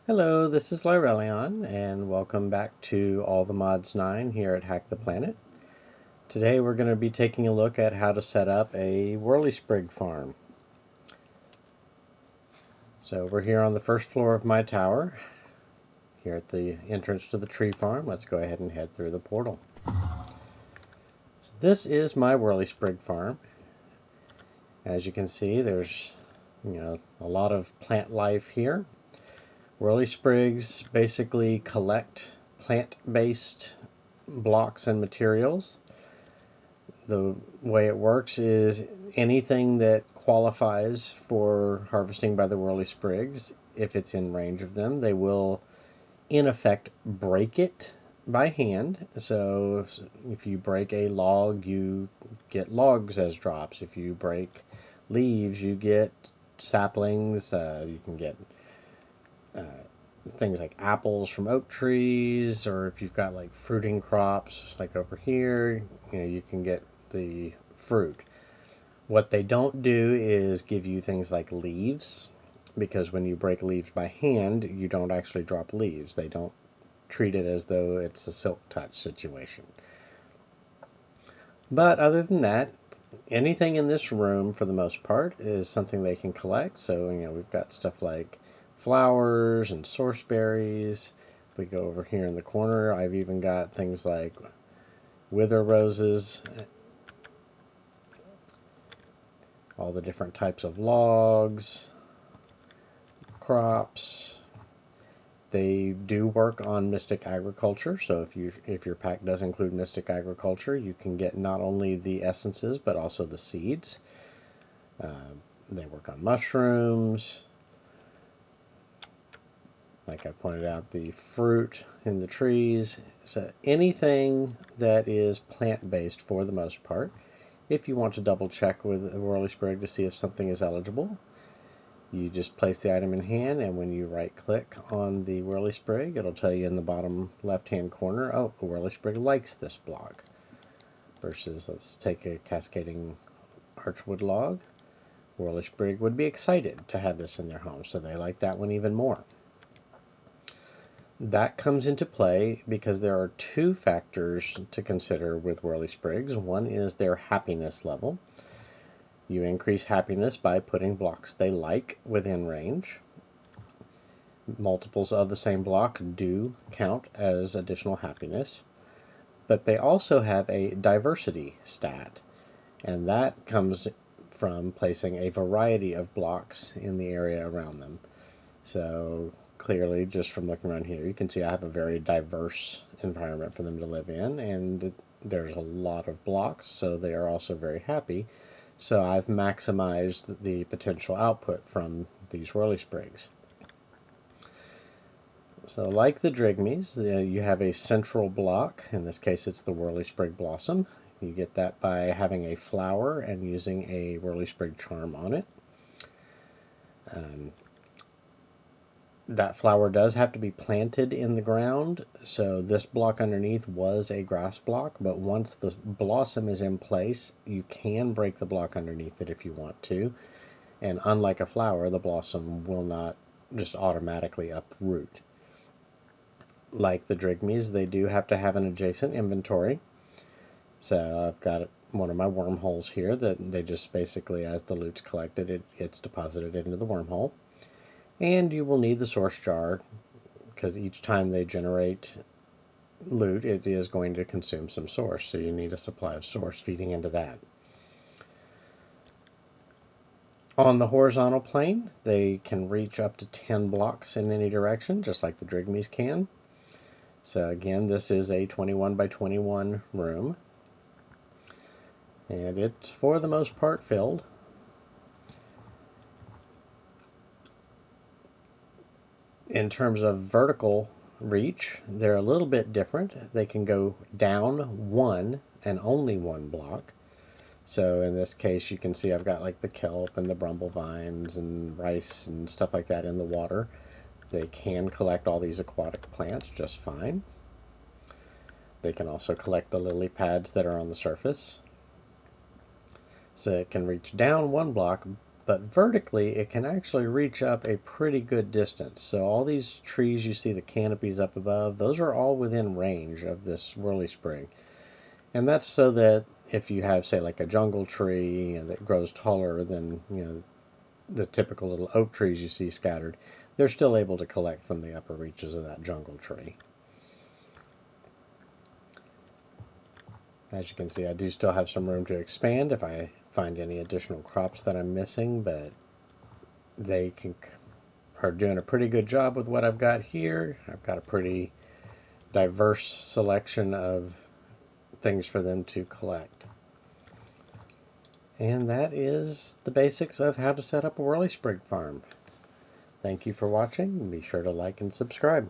Hello, this is Lyrelion, and welcome back to All the Mods 9 here at Hack the Planet. Today we're going to be taking a look at how to set up a Whirlisprig farm. So we're here on the first floor of my tower, here at the entrance to the tree farm. Let's go ahead and head through the portal. So this is my Whirlisprig farm. As you can see, there's a lot of plant life here. Whirlisprigs basically collect plant-based blocks and materials. The way it works is anything that qualifies for harvesting by the Whirlisprigs, if it's in range of them, they will in effect break it by hand. So if you break a log, you get logs as drops. If you break leaves, you get saplings. You can get things like apples from oak trees, or if you've got like fruiting crops like over here, you can get the fruit. What they don't do is give you things like leaves, because when you break leaves by hand, you don't actually drop leaves. They don't treat it as though it's a silk touch situation. But other than that, anything in this room for the most part is something they can collect. So, we've got stuff like flowers and source berries. We go over here in the corner, I've even got things like wither roses, all the different types of logs, crops. They do work on Mystic Agriculture, so if your pack does include Mystic Agriculture, you can get not only the essences but also the seeds. They work on mushrooms. Like I pointed out, the fruit in the trees. So anything that is plant-based for the most part. If you want to double check with a Whirlisprig to see if something is eligible, you just place the item in hand, and when you right click on the Whirlisprig, it'll tell you in the bottom left hand corner, oh, the Whirlisprig likes this block. Versus, let's take a cascading archwood log. Whirlisprig would be excited to have this in their home, so they like that one even more. That comes into play because there are two factors to consider with Whirlisprigs. One is their happiness level. You increase happiness by putting blocks they like within range. Multiples of the same block do count as additional happiness, but they also have a diversity stat, and that comes from placing a variety of blocks in the area around them. So clearly, just from looking around here, you can see I have a very diverse environment for them to live in, and there's a lot of blocks, so they are also very happy. So I've maximized the potential output from these Whirlisprigs. So like the Drigmies, you have a central block. In this case, it's the Whirlisprig Blossom. You get that by having a flower and using a Whirlisprig charm on it. That flower does have to be planted in the ground, so this block underneath was a grass block, but once the blossom is in place, you can break the block underneath it if you want to. And unlike a flower, the blossom will not just automatically uproot. Like the Drigmies, they do have to have an adjacent inventory. So I've got one of my wormholes here that they just basically, as the loot's collected, it gets deposited into the wormhole. And you will need the source jar, because each time they generate loot, it is going to consume some source, so you need a supply of source feeding into that. On the horizontal plane, they can reach up to 10 blocks in any direction, just like the Drigmies can. So again, this is a 21 by 21 room, and it's for the most part filled. In terms of vertical reach, they're a little bit different. They can go down one and only one block. So in this case, you can see I've got like the kelp and the bramble vines and rice and stuff like that in the water. They can collect all these aquatic plants just fine. They can also collect the lily pads that are on the surface. So it can reach down one block, but vertically it can actually reach up a pretty good distance. So all these trees you see the canopies up above, those are all within range of this Whirlisprig. And that's so that if you have, say, like a jungle tree that grows taller than the typical little oak trees you see scattered, they're still able to collect from the upper reaches of that jungle tree. As you can see, I do still have some room to expand if I find any additional crops that I'm missing, but are doing a pretty good job with what I've got here. I've got a pretty diverse selection of things for them to collect. And that is the basics of how to set up a Whirlisprig farm. Thank you for watching. Be sure to like and subscribe.